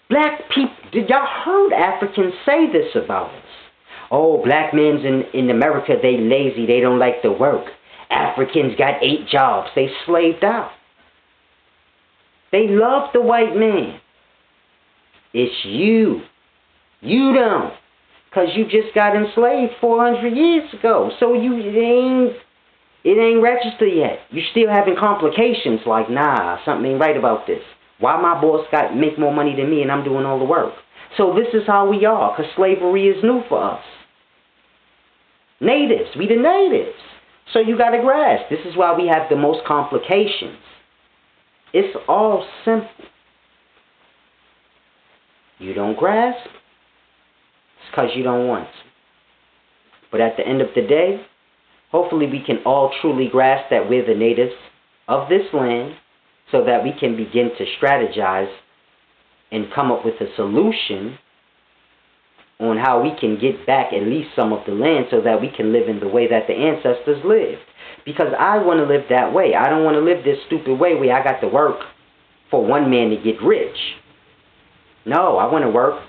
Black people, did y'all heard Africans say this about us? Oh, black men's in America, they lazy, they don't like to work. Africans got 8 jobs, they slaved out. They love the white man. It's you. You don't. Because you just got enslaved 400 years ago. So it ain't registered yet. You still having complications like, nah, something ain't right about this. Why my boss make more money than me and I'm doing all the work? So this is how we are, because slavery is new for us. Natives, we the natives. So you got to grasp. This is why we have the most complications. It's all simple. You don't grasp, it's because you don't want to. But at the end of the day, hopefully we can all truly grasp that we're the natives of this land so that we can begin to strategize and come up with a solution on how we can get back at least some of the land so that we can live in the way that the ancestors lived. Because I want to live that way. I don't want to live this stupid way where I got to work for one man to get rich. No, I want to work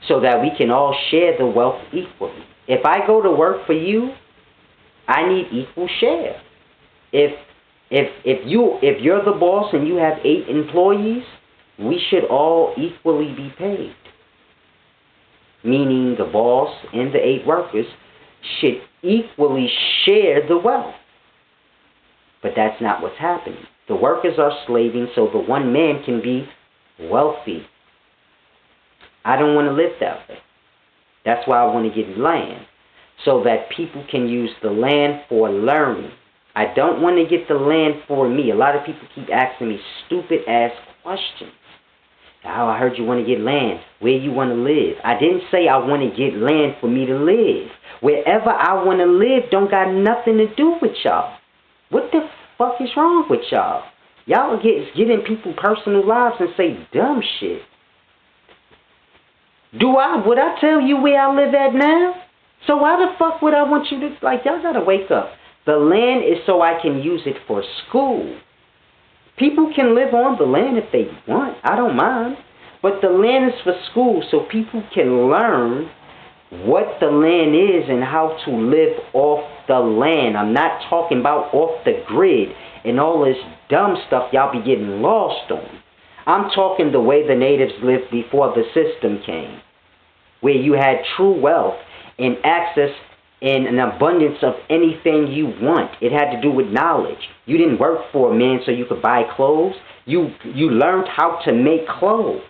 so that we can all share the wealth equally. If I go to work for you, I need equal share. If you're the boss and you have 8 employees, we should all equally be paid. Meaning the boss and the 8 workers should equally share the wealth. But that's not what's happening. The workers are slaving so the one man can be wealthy. I don't want to live that way. That's why I want to get land, so that people can use the land for learning. I don't want to get the land for me. A lot of people keep asking me stupid ass questions. Oh, I heard you want to get land. Where you want to live? I didn't say I want to get land for me to live. Wherever I want to live don't got nothing to do with y'all. What the fuck is wrong with y'all? Y'all get in people's personal lives and say dumb shit. Would I tell you where I live at now? So why the fuck would I want you to, y'all gotta wake up. The land is so I can use it for school. People can live on the land if they want. I don't mind. But the land is for school so people can learn what the land is and how to live off the land. I'm not talking about off the grid and all this dumb stuff y'all be getting lost on. I'm talking the way the natives lived before the system came, where you had true wealth and access and an abundance of anything you want. It had to do with knowledge. You didn't work for a man so you could buy clothes. You learned how to make clothes.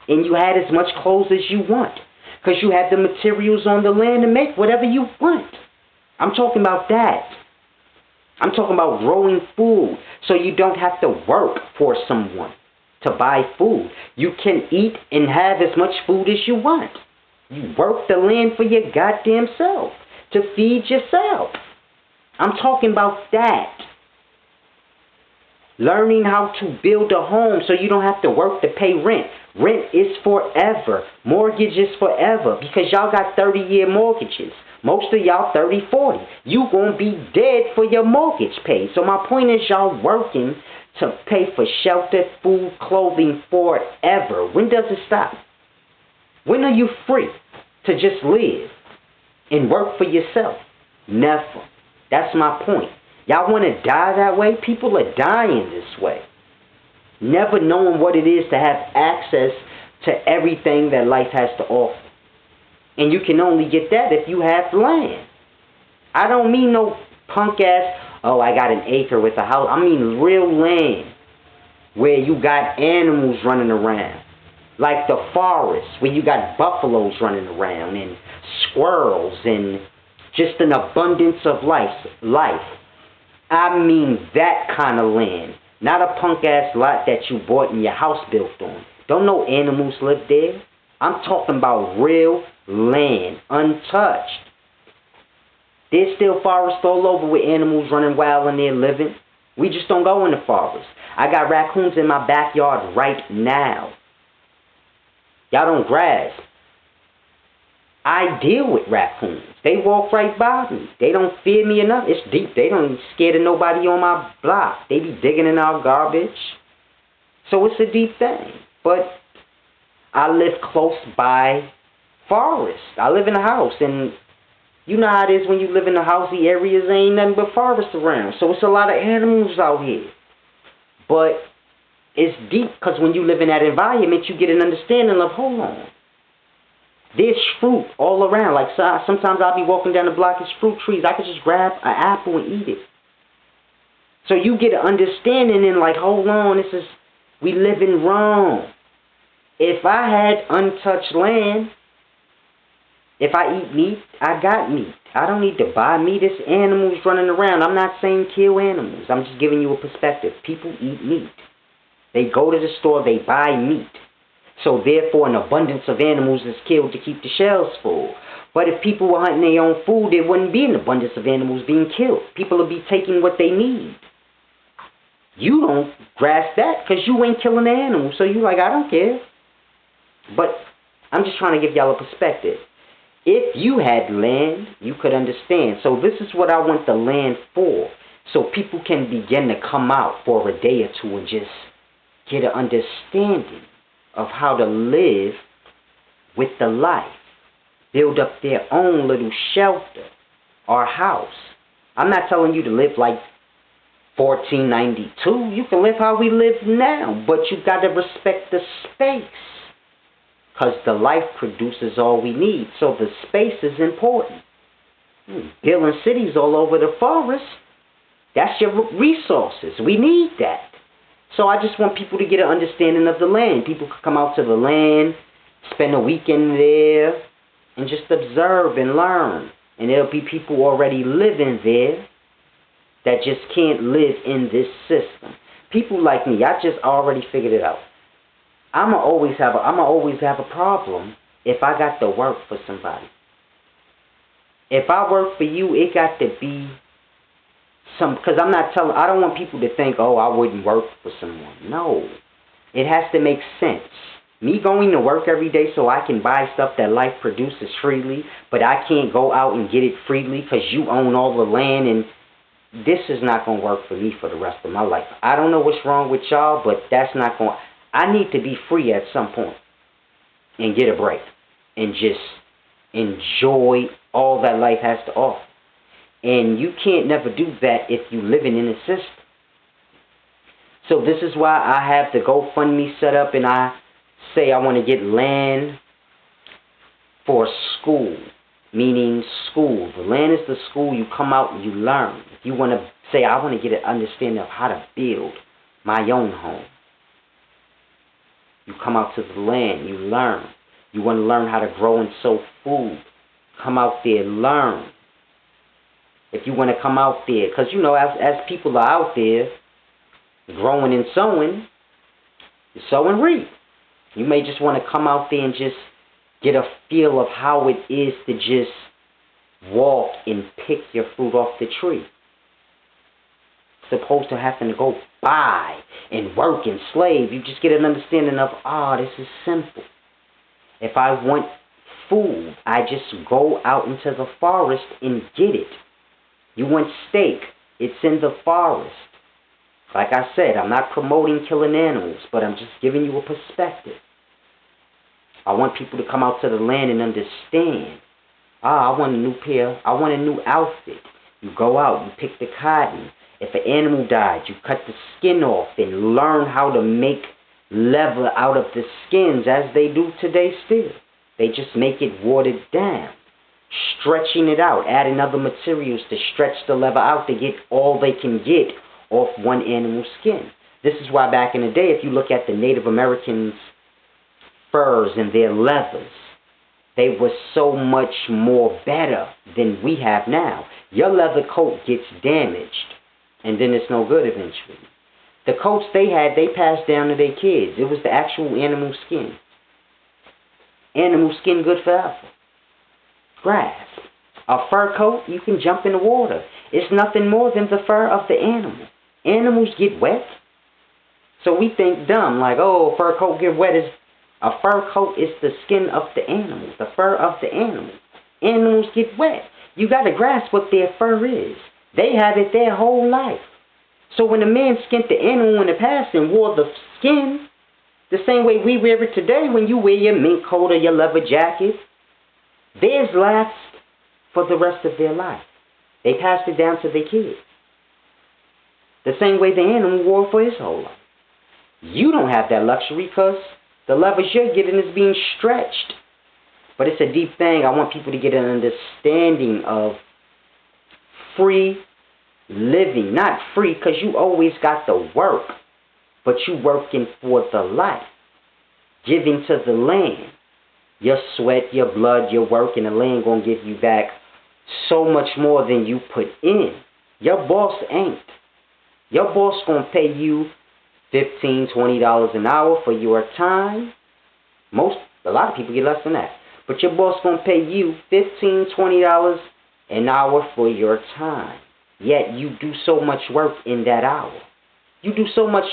And you had as much clothes as you want, because you had the materials on the land to make whatever you want. I'm talking about that. I'm talking about growing food so you don't have to work for someone to buy food. You can eat and have as much food as you want. You work the land for your goddamn self, to feed yourself. I'm talking about that. Learning how to build a home so you don't have to work to pay rent. Rent is forever. Mortgage is forever, because y'all got 30-year mortgages. Most of y'all 30, 40. You gonna be dead for your mortgage paid. So my point is, y'all working to pay for shelter, food, clothing forever. When does it stop? When are you free to just live and work for yourself? Never. That's my point. Y'all want to die that way? People are dying this way. Never knowing what it is to have access to everything that life has to offer. And you can only get that if you have land. I don't mean no punk ass, oh, I got an acre with a house. I mean real land where you got animals running around. Like the forest, where you got buffaloes running around and squirrels and just an abundance of life. I mean that kind of land. Not a punk-ass lot that you bought and your house built on. Don't no animals live there. I'm talking about real land, untouched. There's still forests all over with animals running wild in there living. We just don't go in the forest. I got raccoons in my backyard right now. Y'all don't grasp. I deal with raccoons. They walk right by me. They don't fear me enough. It's deep. They don't even scared of nobody on my block. They be digging in our garbage. So it's a deep thing. But I live close by forest. I live in a house, and you know how it is when you live in the housey areas, ain't nothing but forest around. So it's a lot of animals out here. But it's deep, because when you live in that environment, you get an understanding of, hold on, there's fruit all around. Like, so sometimes I'll be walking down the block, there's fruit trees. I could just grab an apple and eat it. So you get an understanding and like, hold on, we living wrong. If I had untouched land, if I eat meat, I got meat. I don't need to buy meat. It's animals running around. I'm not saying kill animals. I'm just giving you a perspective. People eat meat. They go to the store, they buy meat. So therefore an abundance of animals is killed to keep the shelves full. But if people were hunting their own food, there wouldn't be an abundance of animals being killed. People would be taking what they need. You don't grasp that because you ain't killing the animals. So you like, I don't care. But I'm just trying to give y'all a perspective. If you had land, you could understand. So this is what I want the land for. So people can begin to come out for a day or two and just get an understanding of how to live with the life. Build up their own little shelter or house. I'm not telling you to live like 1492. You can live how we live now, but you got to respect the space. Because the life produces all we need. So the space is important. Building cities all over the forest, that's your resources. We need that. So I just want people to get an understanding of the land. People can come out to the land, spend a weekend there, and just observe and learn. And there'll be people already living there that just can't live in this system. People like me, I just already figured it out. I'ma always have a problem if I got to work for somebody. If I work for you, it got to be because I don't want people to think, oh, I wouldn't work for someone. No. It has to make sense. Me going to work every day so I can buy stuff that life produces freely, but I can't go out and get it freely because you own all the land, and this is not going to work for me for the rest of my life. I don't know what's wrong with y'all, but that's not going to... I need to be free at some point and get a break and just enjoy all that life has to offer. And you can't never do that if you're living in a system. So this is why I have the GoFundMe set up, and I say I want to get land for school, meaning school. The land is the school. You come out and you learn. If you want to say, I want to get an understanding of how to build my own home. You come out to the land, you learn. You want to learn how to grow and sow food. Come out there, learn. If you want to come out there, because you know, as people are out there growing and sowing, you sow and reap. You may just want to come out there and just get a feel of how it is to just walk and pick your fruit off the tree. Opposed to having to go buy and work and slave. You just get an understanding of, this is simple. If I want food, I just go out into the forest and get it. You want steak, it's in the forest. Like I said, I'm not promoting killing animals, but I'm just giving you a perspective. I want people to come out to the land and understand. I want a new pair, I want a new outfit. You go out, you pick the cotton. If an animal died, you cut the skin off and learn how to make leather out of the skins as they do today still. They just make it watered down, stretching it out, adding other materials to stretch the leather out to get all they can get off one animal's skin. This is why back in the day, if you look at the Native Americans' furs and their leathers, they were so much more better than we have now. Your leather coat gets damaged, and then it's no good eventually. The coats they had, they passed down to their kids. It was the actual animal skin. Animal skin good forever. Grass. A fur coat, you can jump in the water. It's nothing more than the fur of the animal. Animals get wet. So we think dumb, like, oh, a fur coat get wet. A fur coat is the skin of the animal, the fur of the animal. Animals get wet. You got to grasp what their fur is. They have it their whole life. So when a man skinned the animal in the past and wore the skin, The same way we wear it today when you wear your mink coat or your leather jacket. Theirs lasts for the rest of their life. They passed it down to their kids. The same way the animal wore for his whole life. You don't have that luxury because the levers you're getting is being stretched. But it's a deep thing. I want people to get an understanding of free living. Not free because you always got the work, but you working for the life. Giving to the land. Your sweat, your blood, your work, and the land going to give you back so much more than you put in. Your boss ain't. Your boss going to pay you $15, $20 an hour for your time. A lot of people get less than that. But your boss going to pay you $15, $20 an hour for your time. Yet you do so much work in that hour. You do so much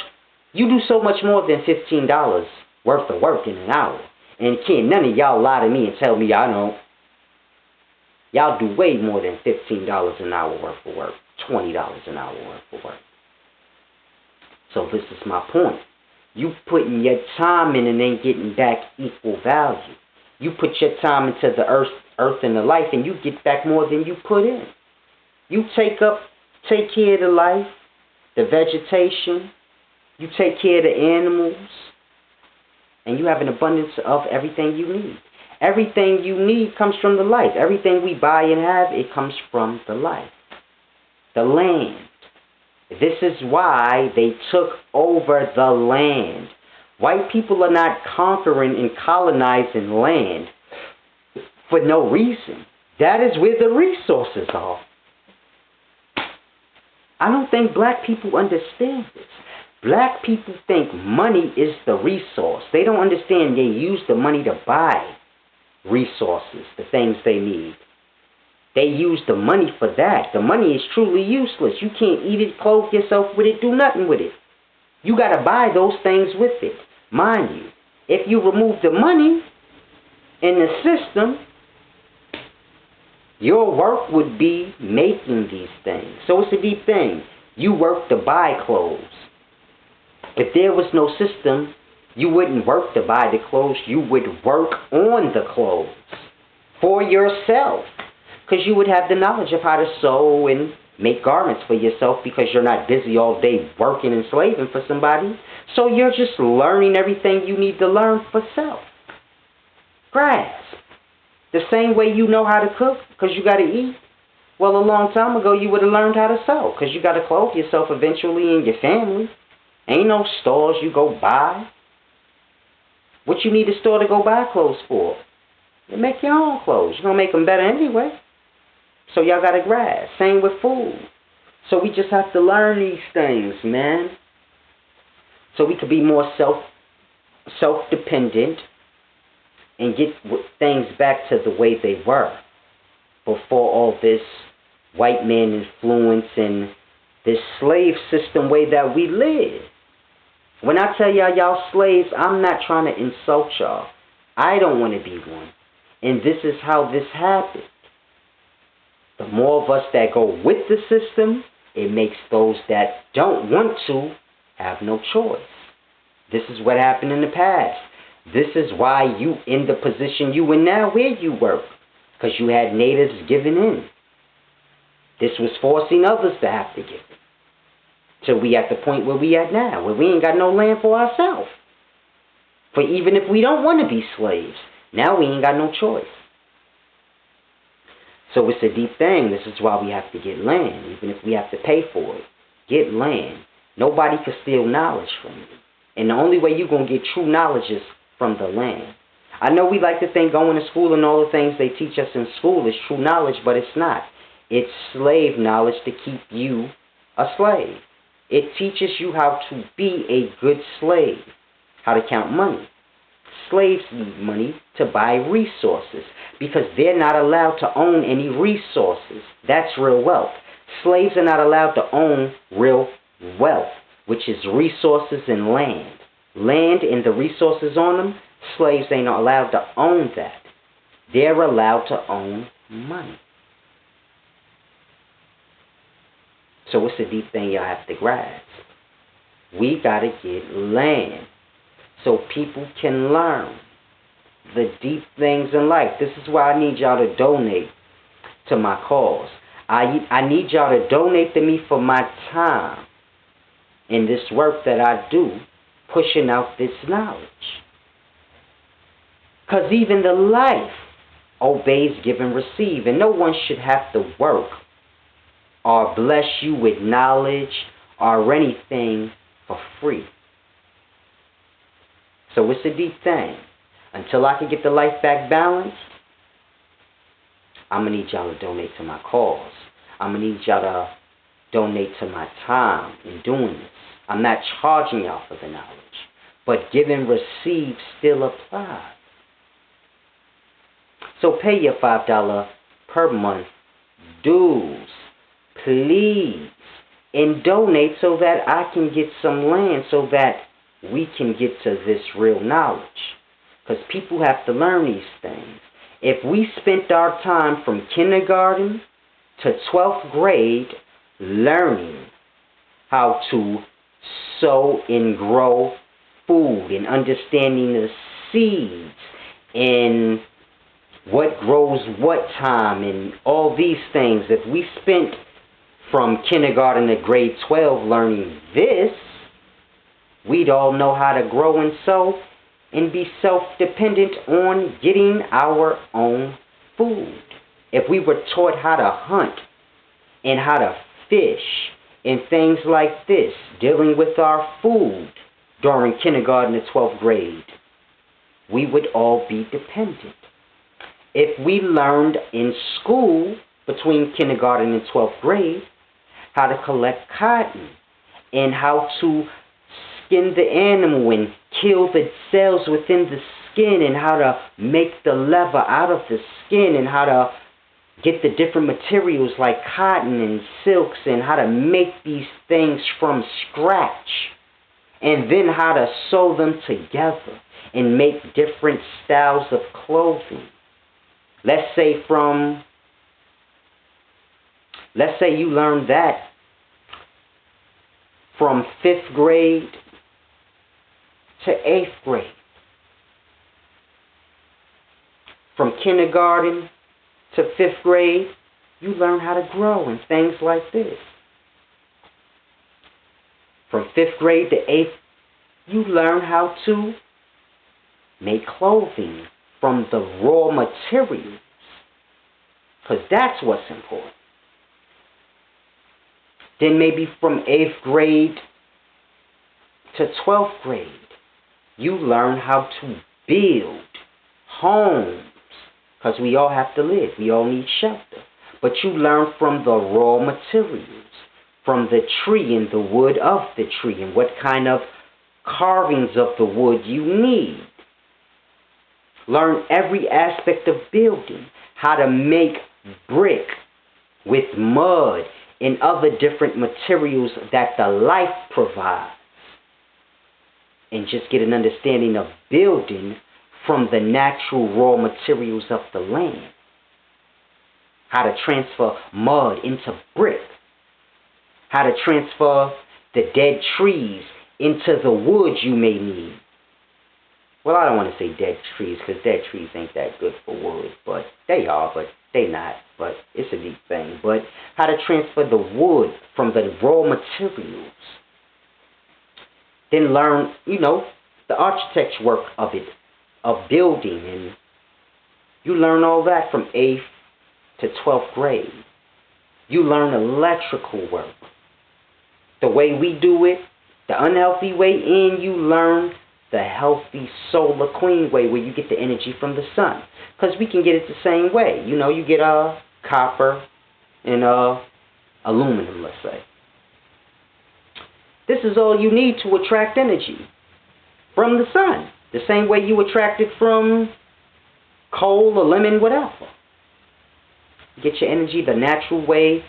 more than $15 worth of work in an hour. And can't none of y'all lie to me and tell me y'all don't. Y'all do way more than $15 an hour worth of work. $20 an hour worth of work. So this is my point. You putting your time in and ain't getting back equal value. You put your time into the earth and the life, and you get back more than you put in. You take care of the life, the vegetation. You take care of the animals. And you have an abundance of everything you need. Everything you need comes from the life. Everything we buy and have, it comes from the life. The land. This is why they took over the land. White people are not conquering and colonizing land for no reason. That is where the resources are. I don't think black people understand this. Black people think money is the resource. They don't understand they use the money to buy resources, the things they need. They use the money for that. The money is truly useless. You can't eat it, clothe yourself with it, do nothing with it. You got to buy those things with it. Mind you, if you remove the money in the system, your work would be making these things. So it's a deep thing. You work to buy clothes. If there was no system, you wouldn't work to buy the clothes. You would work on the clothes for yourself. Because you would have the knowledge of how to sew and make garments for yourself because you're not busy all day working and slaving for somebody. So you're just learning everything you need to learn for self. Grasp. The same way you know how to cook because you got to eat. Well, a long time ago you would have learned how to sew because you got to clothe yourself eventually and your family. Ain't no stores you go buy. What you need a store to go buy clothes for? You make your own clothes. You're going to make them better anyway. So y'all got to grasp. Same with food. So we just have to learn these things, man. So we could be more self-dependent and get things back to the way they were before all this white man influence and this slave system way that we live. When I tell y'all slaves, I'm not trying to insult y'all. I don't want to be one. And this is how this happened. The more of us that go with the system, it makes those that don't want to have no choice. This is what happened in the past. This is why you in the position you in now where you work. Because you had natives giving in. This was forcing others to have to give in. Till we at the point where we at now, where we ain't got no land for ourselves. For even if we don't want to be slaves, now we ain't got no choice. So it's a deep thing. This is why we have to get land, even if we have to pay for it. Get land. Nobody can steal knowledge from you. And the only way you're going to get true knowledge is from the land. I know we like to think going to school and all the things they teach us in school is true knowledge, but it's not. It's slave knowledge to keep you a slave. It teaches you how to be a good slave, how to count money. Slaves need money to buy resources because they're not allowed to own any resources. That's real wealth. Slaves are not allowed to own real wealth, which is resources and land. Land and the resources on them, slaves ain't allowed to own that. They're allowed to own money. So it's a deep thing y'all have to grasp. We got to get land. so people can learn the deep things in life. This is why I need y'all to donate to my cause. I need y'all to donate to me for my time in this work that I do, pushing out this knowledge. Because even the life obeys, give, and receive. And no one should have to work or bless you with knowledge or anything for free. So it's a deep thing. Until I can get the life back balanced, I'm going to need y'all to donate to my cause. I'm going to need y'all to donate to my time in doing this. I'm not charging y'all for the knowledge, but give and receive still applies. So pay your $5 per month dues, please, and donate so that I can get some land so that we can get to this real knowledge. Because people have to learn these things. If we spent our time from kindergarten to 12th grade learning how to sow and grow food and understanding the seeds and what grows what time and all these things, if we spent from kindergarten to grade 12 learning this, we'd all know how to grow and sow and be self-dependent on getting our own food. If we were taught how to hunt and how to fish and things like this, dealing with our food during kindergarten to 12th grade, we would all be dependent. If we learned in school between kindergarten and 12th grade how to collect cotton and how to skin the animal and kill the cells within the skin and how to make the leather out of the skin and how to get the different materials like cotton and silks and how to make these things from scratch and then how to sew them together and make different styles of clothing. Let's say you learned that from 5th grade to 8th grade. From kindergarten to 5th grade, you learn how to grow and things like this. From 5th grade to 8th, you learn how to make clothing from the raw materials, because that's what's important. Then maybe from 8th grade to 12th grade, you learn how to build homes, because we all have to live. We all need shelter. But you learn from the raw materials, from the tree and the wood of the tree, and what kind of carvings of the wood you need. Learn every aspect of building, how to make brick with mud and other different materials that the life provides. And just get an understanding of building from the natural raw materials of the land. How to transfer mud into brick. How to transfer the dead trees into the wood you may need. Well, I don't want to say dead trees, because dead trees ain't that good for wood, but they are, but they not, but it's a deep thing. But how to transfer the wood from the raw materials. Then learn, the architect's work of it, of building, and you learn all that from 8th to 12th grade. You learn electrical work. The way we do it, the unhealthy way, and you learn the healthy, solar, clean way where you get the energy from the sun. Because we can get it the same way. You get copper and aluminum, let's say. This is all you need to attract energy from the sun. The same way you attract it from coal or lemon, whatever. Get your energy the natural way,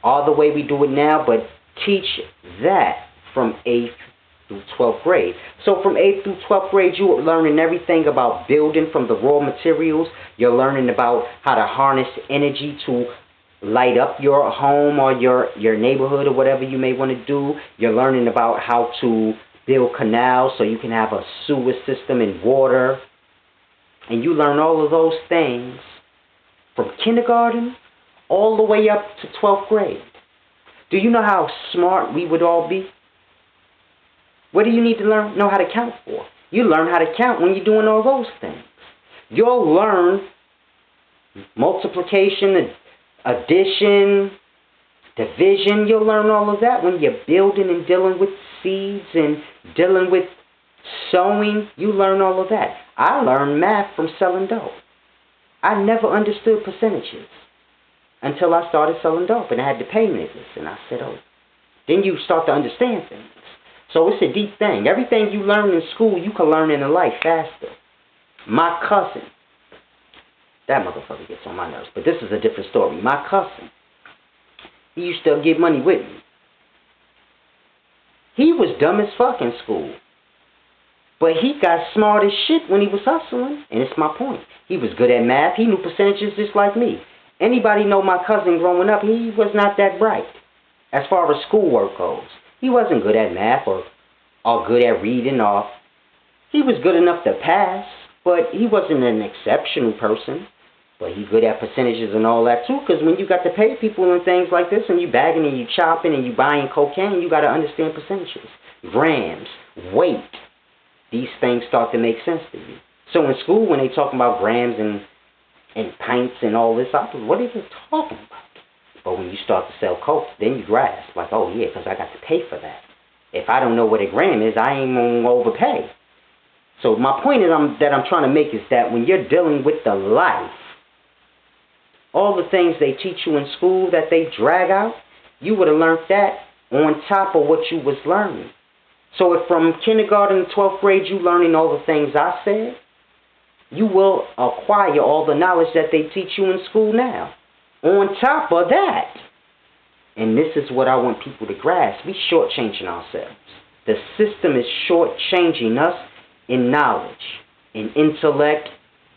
all the way we do it now, but teach that from 8th through 12th grade. So from 8th through 12th grade, you are learning everything about building from the raw materials. You're learning about how to harness energy to light up your home or your neighborhood or whatever you may want to do. You're learning about how to build canals so you can have a sewer system and water. And you learn all of those things from kindergarten all the way up to 12th grade. Do you know how smart we would all be? What do you need to know how to count for? You learn how to count when you're doing all those things. You'll learn multiplication, addition, division. You'll learn all of that when you're building and dealing with seeds and dealing with sowing. You learn all of that. I learned math from selling dope. I never understood percentages until I started selling dope and I had to pay niggas. And I said, oh, then you start to understand things. So it's a deep thing. Everything you learn in school, you can learn in life faster. My cousin, that motherfucker gets on my nerves, but this is a different story. My cousin, he used to get money with me. He was dumb as fuck in school. But he got smart as shit when he was hustling. And it's my point. He was good at math. He knew percentages just like me. Anybody know my cousin growing up, he was not that bright as far as schoolwork goes. He wasn't good at math or good at reading. He was good enough to pass, but he wasn't an exceptional person. But he good at percentages and all that too, because when you got to pay people and things like this, and you bagging and you chopping and you buying cocaine, you got to understand percentages, grams, weight. These things start to make sense to you. So in school, when they talking about grams and pints and all this, I was, what are they talking about? But when you start to sell coke, then you grasp, like, oh yeah, because I got to pay for that. If I don't know what a gram is, I ain't going to overpay. So my point that I'm trying to make is that when you're dealing with the life, all the things they teach you in school that they drag out, you would have learned that on top of what you was learning. So if from kindergarten to 12th grade you learning all the things I said, you will acquire all the knowledge that they teach you in school now. On top of that, and this is what I want people to grasp, we shortchanging ourselves. The system is shortchanging us in knowledge, in intellect,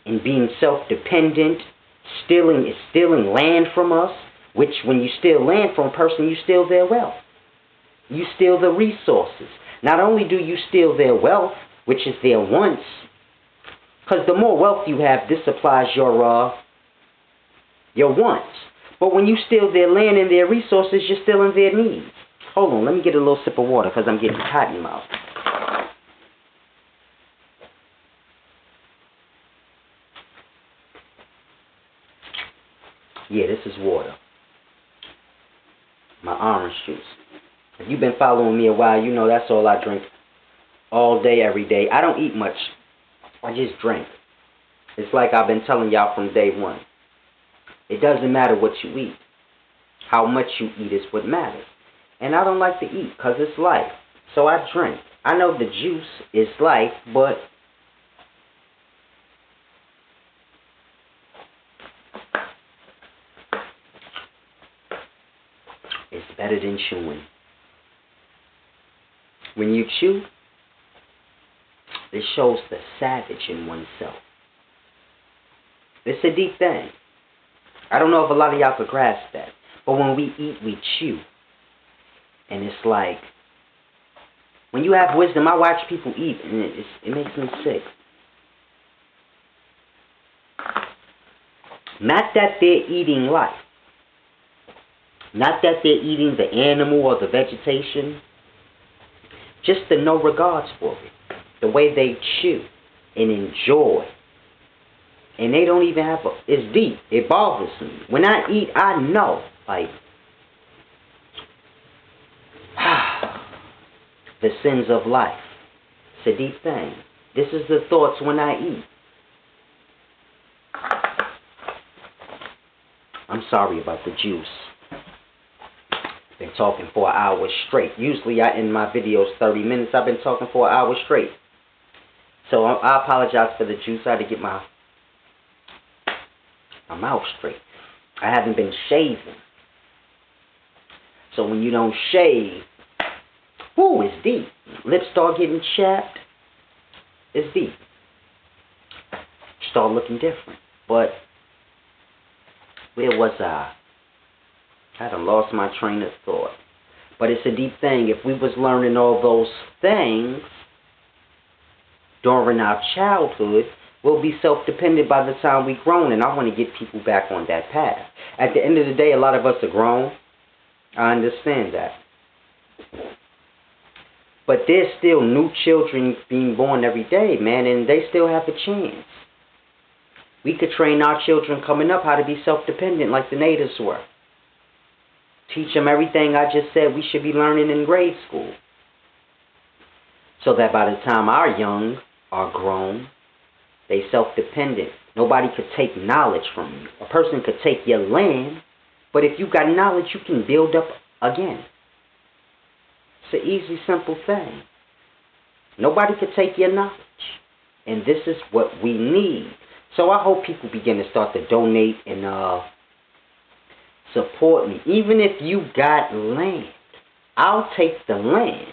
in being self-dependent. Stealing land from us, which when you steal land from a person, you steal their wealth. You steal the resources. Not only do you steal their wealth, which is their wants, because the more wealth you have, this supplies your wants. But when you steal their land and their resources, you're stealing their needs. Hold on, let me get a little sip of water because I'm getting hot in my mouth. Yeah, this is water. My orange juice. If you've been following me a while, you know that's all I drink all day, every day. I don't eat much. I just drink. It's like I've been telling y'all from day one. It doesn't matter what you eat. How much you eat is what matters. And I don't like to eat because it's life. So I drink. I know the juice is life, but it's better than chewing. When you chew, it shows the savage in oneself. It's a deep thing. I don't know if a lot of y'all could grasp that. But when we eat, we chew. And it's like, when you have wisdom, I watch people eat, and it makes me sick. Not that they're eating life. Not that they're eating the animal or the vegetation. Just the no regards for it. The way they chew and enjoy. And they don't even have it's deep. It bothers me. When I eat, I know. Like, the sins of life. It's a deep thing. This is the thoughts when I eat. I'm sorry about the juice. Been talking for an hour straight. Usually I end my videos 30 minutes. I've been talking for an hour straight. So I apologize for the juice. I had to get my mouth straight. I haven't been shaving. So when you don't shave, whoo, it's deep. Lips start getting chapped. It's deep. Start looking different. But where was I? I done lost my train of thought. But it's a deep thing. If we was learning all those things during our childhood, we'll be self-dependent by the time we're grown, and I want to get people back on that path. At the end of the day, a lot of us are grown. I understand that. But there's still new children being born every day, man, and they still have a chance. We could train our children coming up how to be self-dependent like the natives were. Teach them everything I just said we should be learning in grade school. So that by the time our young are grown, they self-dependent. Nobody could take knowledge from you. A person could take your land, but if you got knowledge, you can build up again. It's an easy, simple thing. Nobody could take your knowledge. And this is what we need. So I hope people begin to start to donate and support me. Even if you got land, I'll take the land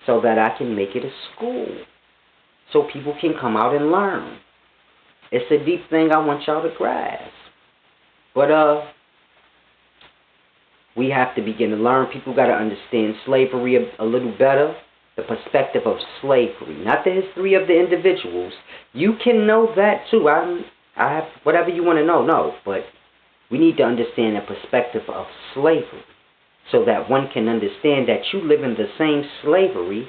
so that I can make it a school. So people can come out and learn. It's a deep thing I want y'all to grasp. But we have to begin to learn. People got to understand slavery a little better. The perspective of slavery, not the history of the individuals. You can know that too. I have whatever you want to know. No, but we need to understand the perspective of slavery, so that one can understand that you live in the same slavery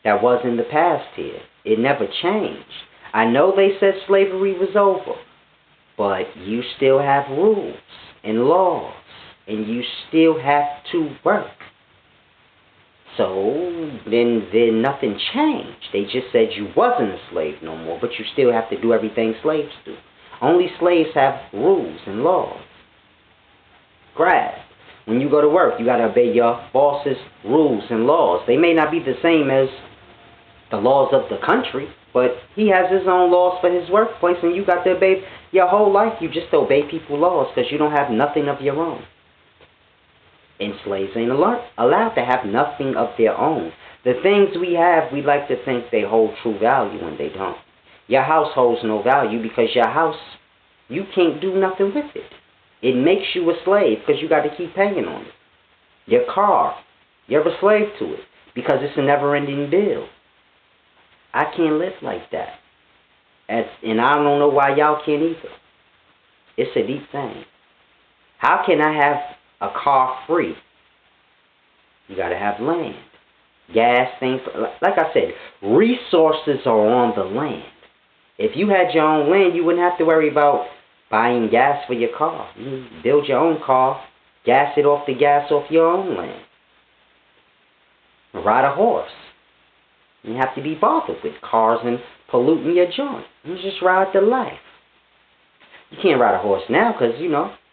that was in the past here. It never changed. I know they said slavery was over, but you still have rules and laws, and you still have to work. So then nothing changed. They just said you wasn't a slave no more, but you still have to do everything slaves do. Only slaves have rules and laws. Grasp. When you go to work, you got to obey your boss's rules and laws. They may not be the same as the laws of the country, but he has his own laws for his workplace, and you got to obey your whole life. You just obey people's laws because you don't have nothing of your own. And slaves ain't allowed to have nothing of their own. The things we have, we like to think they hold true value, and they don't. Your house holds no value because your house, you can't do nothing with it. It makes you a slave because you got to keep paying on it. Your car, you're a slave to it because it's a never-ending bill. I can't live like that. And I don't know why y'all can't either. It's a deep thing. How can I have a car free? You got to have land. Gas, things. Like I said, resources are on the land. If you had your own land, you wouldn't have to worry about buying gas for your car. You build your own car, gas it off the gas off your own land. Ride a horse. You have to be bothered with cars and polluting your joint. You just ride the life. You can't ride a horse now because,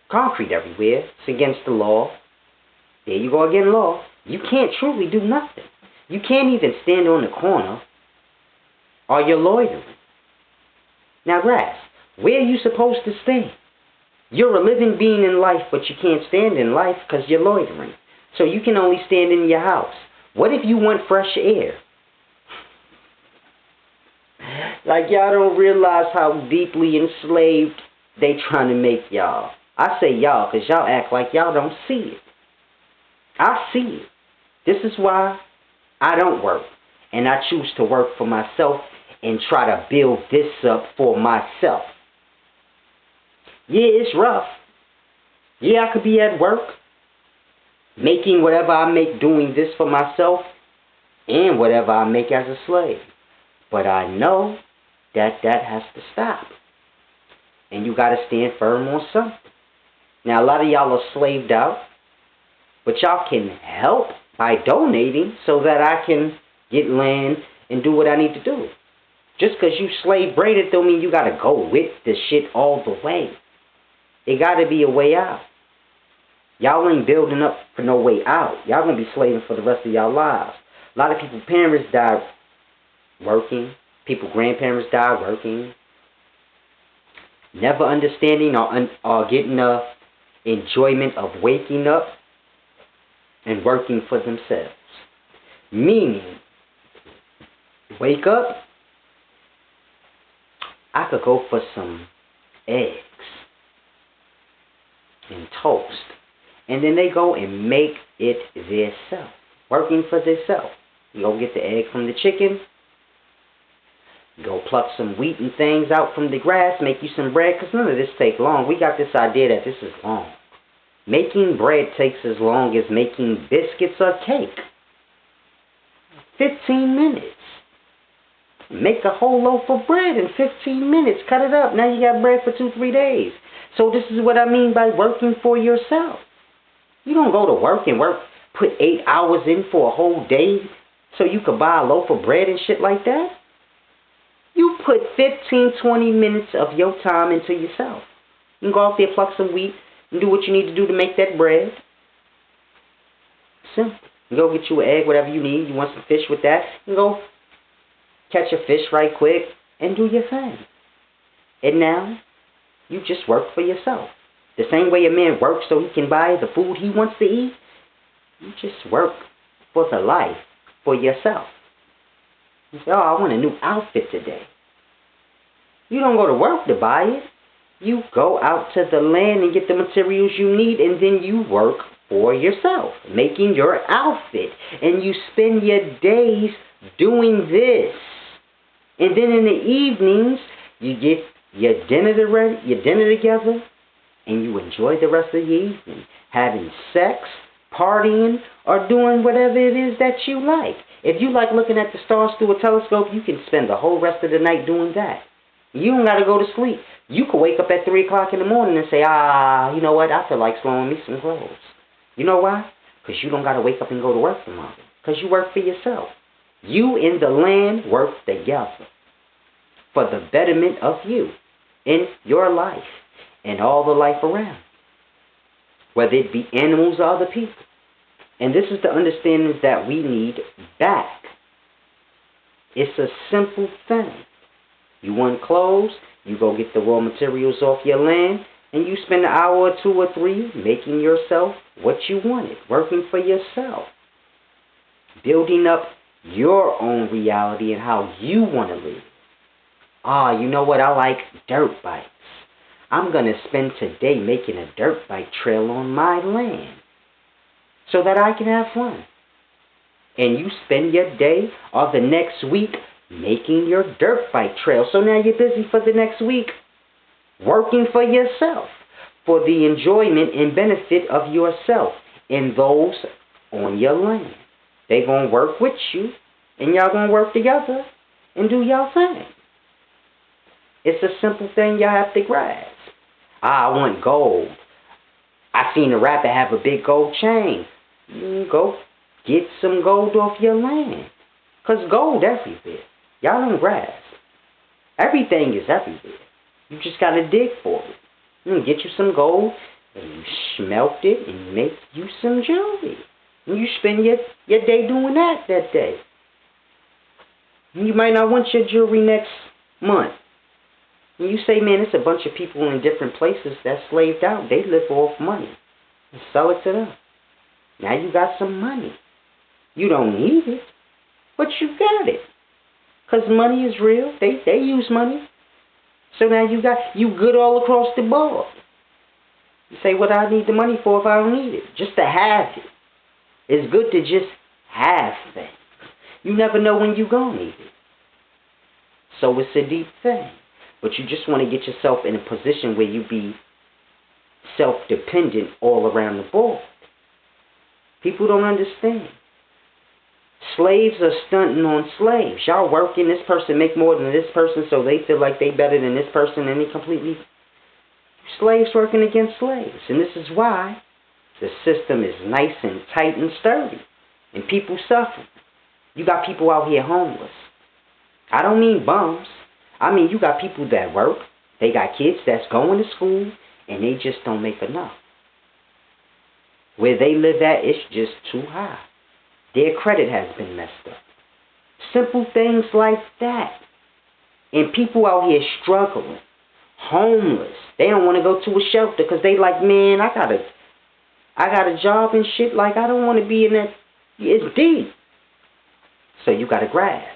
concrete everywhere. It's against the law. There you go again, law. You can't truly do nothing. You can't even stand on the corner or you're loitering. Now, grasp, where are you supposed to stand? You're a living being in life, but you can't stand in life because you're loitering. So you can only stand in your house. What if you want fresh air? Like, y'all don't realize how deeply enslaved they trying to make y'all. I say y'all because y'all act like y'all don't see it. I see it. This is why I don't work. And I choose to work for myself and try to build this up for myself. Yeah, it's rough. Yeah, I could be at work, making whatever I make doing this for myself and whatever I make as a slave. But I know that has to stop. And you got to stand firm on something. Now, a lot of y'all are slaved out, but y'all can help by donating so that I can get land and do what I need to do. Just because you slave braided don't mean you got to go with the shit all the way. It got to be a way out. Y'all ain't building up for no way out. Y'all going to be slaving for the rest of y'all lives. A lot of people's parents died working. People's grandparents died working. Never understanding or getting the enjoyment of waking up and working for themselves. Meaning, wake up, I could go for some eggs and toast And then they go and make it theirself, working for theirself. You go get the egg from the chicken, go pluck some wheat and things out from the grass, make you some bread, because none of this takes long. We got this idea that this is long. Making bread takes as long as making biscuits or cake. 15 minutes. Make a whole loaf of bread in 15 minutes. Cut it up. Now you got bread for 2-3 days. So this is what I mean by working for yourself. You don't go to work and put 8 hours in for a whole day so you could buy a loaf of bread and shit like that. You put 15-20 minutes of your time into yourself. You can go out there, pluck some wheat, and do what you need to do to make that bread. Simple. You go get you an egg, whatever you need. You want some fish with that, you go catch a fish right quick and do your thing. And now, you just work for yourself. The same way a man works so he can buy the food he wants to eat, you just work for the life, for yourself. You say, oh, I want a new outfit today. You don't go to work to buy it. You go out to the land and get the materials you need, and then you work for yourself, making your outfit. And you spend your days doing this. And then in the evenings, you get your dinner together, and you enjoy the rest of your evening, having sex, partying, or doing whatever it is that you like. If you like looking at the stars through a telescope, you can spend the whole rest of the night doing that. You don't got to go to sleep. You could wake up at 3 o'clock in the morning and say, you know what, I feel like sewing me some clothes. You know why? Because you don't got to wake up and go to work tomorrow. Because you work for yourself. You and the land work together for the betterment of you in your life and all the life around, whether it be animals or other people. And this is the understanding that we need back. It's a simple thing. You want clothes, you go get the raw materials off your land, and you spend an hour or 2 or 3 making yourself what you wanted, working for yourself, building up your own reality and how you want to live. You know what? I like dirt bikes. I'm going to spend today making a dirt bike trail on my land so that I can have fun. And you spend your day or the next week making your dirt bike trail. So now you're busy for the next week working for yourself, for the enjoyment and benefit of yourself and those on your land. They're going to work with you, and y'all going to work together and do your thing. It's a simple thing y'all have to grasp. I want gold. I seen a rapper have a big gold chain. Go get some gold off your land. Because gold everywhere. Y'all don't grasp. Everything is everywhere. You just got to dig for it. You get you some gold, and you smelt it, and make you some jewelry. And you spend your day doing that day. You might not want your jewelry next month. And you say, man, it's a bunch of people in different places that's slaved out. They live off money. And sell it to them. Now you got some money. You don't need it, but you got it. Because money is real. They use money. So now you good all across the board. You say, what do I need the money for if I don't need it? Just to have it. It's good to just have things. You never know when you're going to need it. So it's a deep thing. But you just want to get yourself in a position where you be self-dependent all around the board. People don't understand. Slaves are stunting on slaves. Y'all working, this person make more than this person, so they feel like they better than this person, and they completely slaves working against slaves. And this is why the system is nice and tight and sturdy, and people suffer. You got people out here homeless. I don't mean bums. I mean you got people that work. They got kids that's going to school, and they just don't make enough. Where they live at, it's just too high. Their credit has been messed up. Simple things like that. And people out here struggling, homeless. They don't want to go to a shelter because they like, man, I got a job and shit. Like, I don't want to be in that. It's deep. So you got to grasp.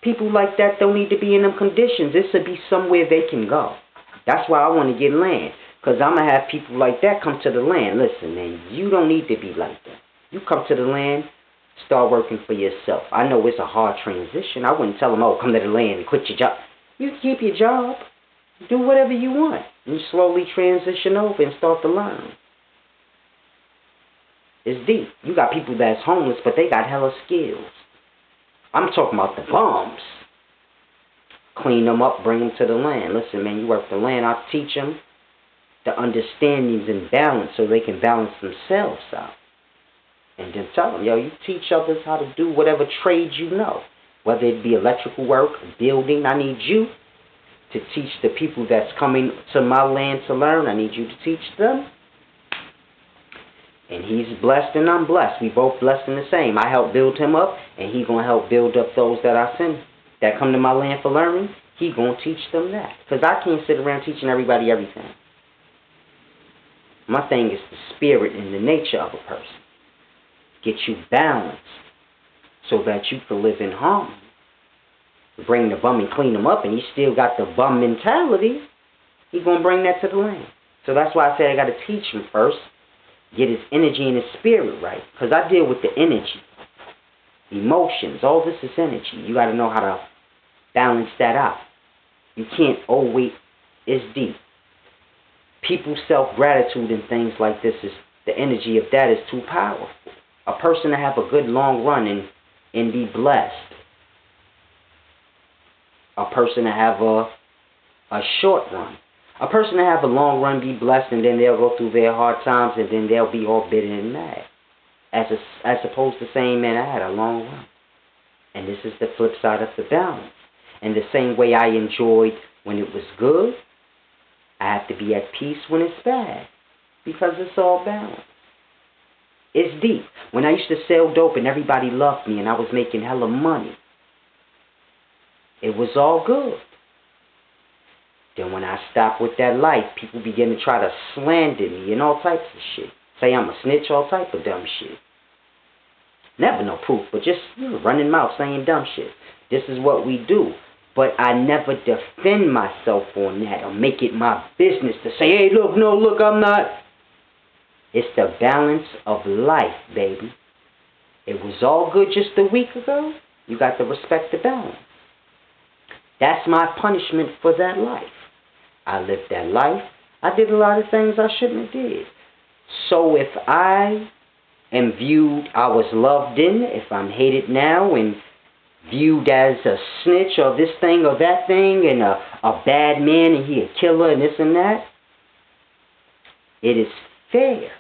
People like that don't need to be in them conditions. This should be somewhere they can go. That's why I want to get land. Because I'm going to have people like that come to the land. Listen, man, you don't need to be like that. You come to the land, start working for yourself. I know it's a hard transition. I wouldn't tell them, oh, come to the land and quit your job. You keep your job. Do whatever you want. You slowly transition over and start to learn. It's deep. You got people that's homeless, but they got hella skills. I'm talking about the bums. Clean them up, bring them to the land. Listen, man, you work the land. I teach them the understandings and balance so they can balance themselves out. And then tell them, yo, you teach others how to do whatever trade you know. Whether it be electrical work, building, I need you to teach the people that's coming to my land to learn. I need you to teach them. And he's blessed and I'm blessed. We both blessed in the same. I help build him up, and he going to help build up those that I send that come to my land for learning. He going to teach them that. Because I can't sit around teaching everybody everything. My thing is the spirit and the nature of a person. Get you balanced so that you can live in harmony. Bring the bum and clean him up, and he still got the bum mentality. He going to bring that to the land. So that's why I say I got to teach him first. Get his energy and his spirit right. Because I deal with the energy. Emotions. All this is energy. You got to know how to balance that out. You can't always... It's deep. People's self-gratitude and things like this, is the energy of that is too powerful. A person to have a good long run and be blessed. A person to have a short run. A person to have a long run, be blessed, and then they'll go through their hard times, and then they'll be all bitter and mad. As opposed to saying, man, I had a long run. And this is the flip side of the balance. And the same way I enjoyed when it was good, I have to be at peace when it's bad. Because it's all balanced. It's deep. When I used to sell dope and everybody loved me and I was making hella money, it was all good. Then when I stopped with that life, people began to try to slander me and all types of shit. Say I'm a snitch, all type of dumb shit. Never no proof, but just running mouth saying dumb shit. This is what we do. But I never defend myself on that or make it my business to say, hey, look, I'm not. It's the balance of life, baby. It was all good just a week ago. You got to respect the balance. That's my punishment for that life. I lived that life. I did a lot of things I shouldn't have did. So if I am viewed, I was loved in, if I'm hated now and viewed as a snitch or this thing or that thing and a bad man and he a killer and this and that, it is fair.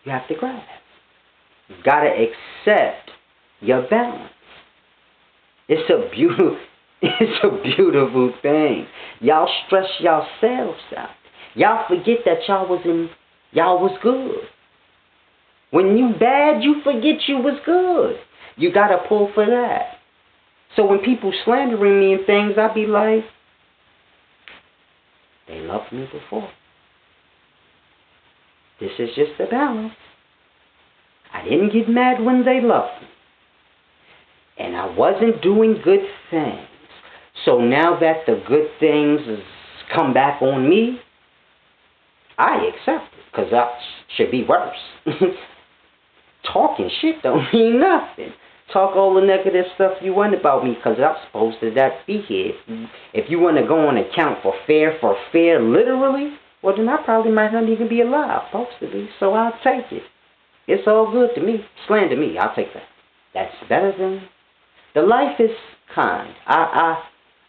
You have to grasp. You got to accept your balance. It's a beautiful thing. Y'all stress yourselves out. Y'all forget that y'all was good. When you bad, you forget you was good. You got to pull for that. So when people slandering me and things, I be like, they loved me before. This is just the balance. I didn't get mad when they loved me. And I wasn't doing good things. So now that the good things has come back on me, I accept it. Because that should be worse. Talking shit don't mean nothing. Talk all the negative stuff you want about me because I'm supposed to that be here. If you want to go on account for fair, literally, well then I probably might not even be alive, supposed to be. So I'll take it. It's all good to me. Slander me, I'll take that. That's better than... The life is kind. I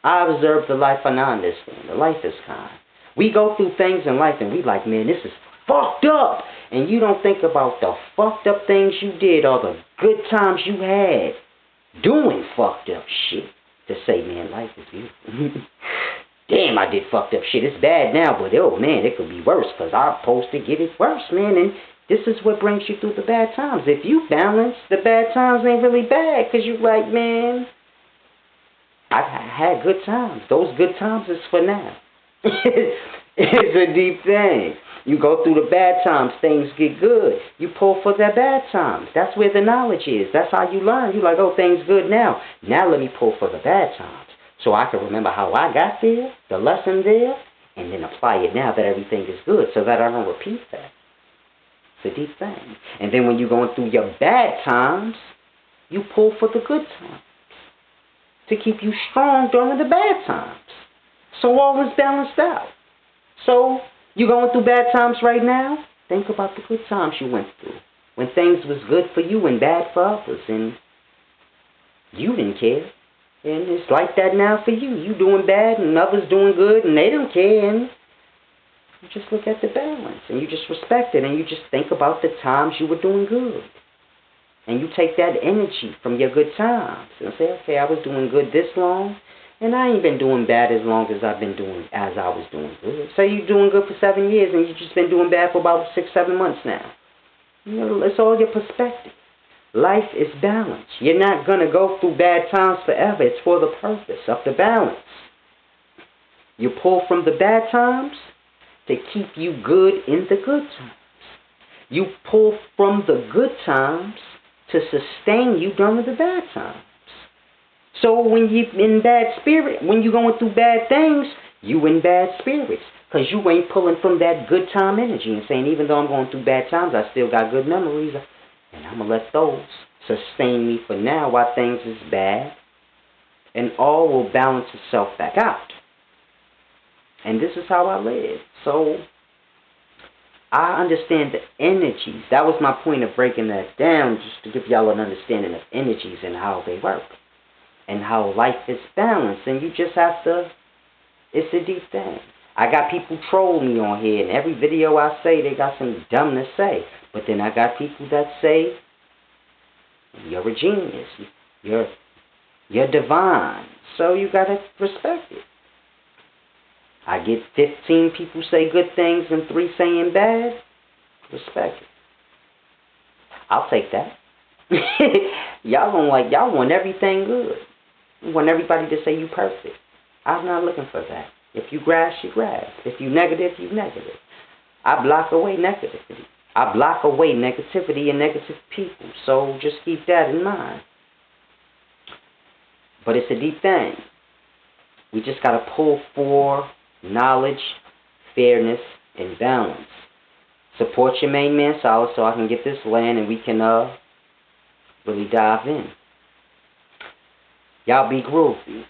observe the life and I understand. The life is kind. We go through things in life and we like, man, this is fucked up. And you don't think about the fucked up things you did or the good times you had doing fucked up shit. To say, man, life is beautiful. Damn, I did fucked up shit. It's bad now, but oh man, it could be worse because I'm supposed to get it worse, man. And this is what brings you through the bad times. If you balance, the bad times ain't really bad because you're like, man, I had good times. Those good times is for now. It's a deep thing. You go through the bad times, things get good. You pull for the bad times. That's where the knowledge is. That's how you learn. You're like, oh, things good now. Now let me pull for the bad times. So I can remember how I got there, the lesson there, and then apply it now that everything is good so that I don't repeat that. It's a deep thing. And then when you're going through your bad times, you pull for the good times to keep you strong during the bad times. So all is balanced out. So you're going through bad times right now? Think about the good times you went through. When things was good for you and bad for others, and you didn't care. And it's like that now for you. You doing bad and others doing good and they don't care. And you just look at the balance and you just respect it and you just think about the times you were doing good. And you take that energy from your good times and say, okay, I was doing good this long and I ain't been doing bad as long as I was doing good. Say you're doing good for 7 years and you've just been doing bad for about 6, 7 months now. You know, it's all your perspective. Life is balance. You're not going to go through bad times forever. It's for the purpose of the balance. You pull from the bad times to keep you good in the good times. You pull from the good times to sustain you during the bad times. So when you're in bad spirit, when you're going through bad things, you in bad spirits. Because you ain't pulling from that good time energy and saying, even though I'm going through bad times, I still got good memories. And I'm going to let those sustain me for now while things is bad. And all will balance itself back out. And this is how I live. So I understand the energies. That was my point of breaking that down, just to give y'all an understanding of energies and how they work. And how life is balanced. And you just have to, it's a deep thing. I got people troll me on here, and every video I say, they got something dumb to say. But then I got people that say, you're a genius. You're divine. So you got to respect it. I get 15 people say good things and 3 saying bad. Respect it. I'll take that. Y'all want everything good. You want everybody to say you perfect. I'm not looking for that. If you grasp, you grasp. If you negative, you negative. I block away negativity. I block away negativity and negative people. So just keep that in mind. But it's a deep thing. We just got to pull for knowledge, fairness, and balance. Support your main man solid so I can get this land and we can really dive in. Y'all be groovy.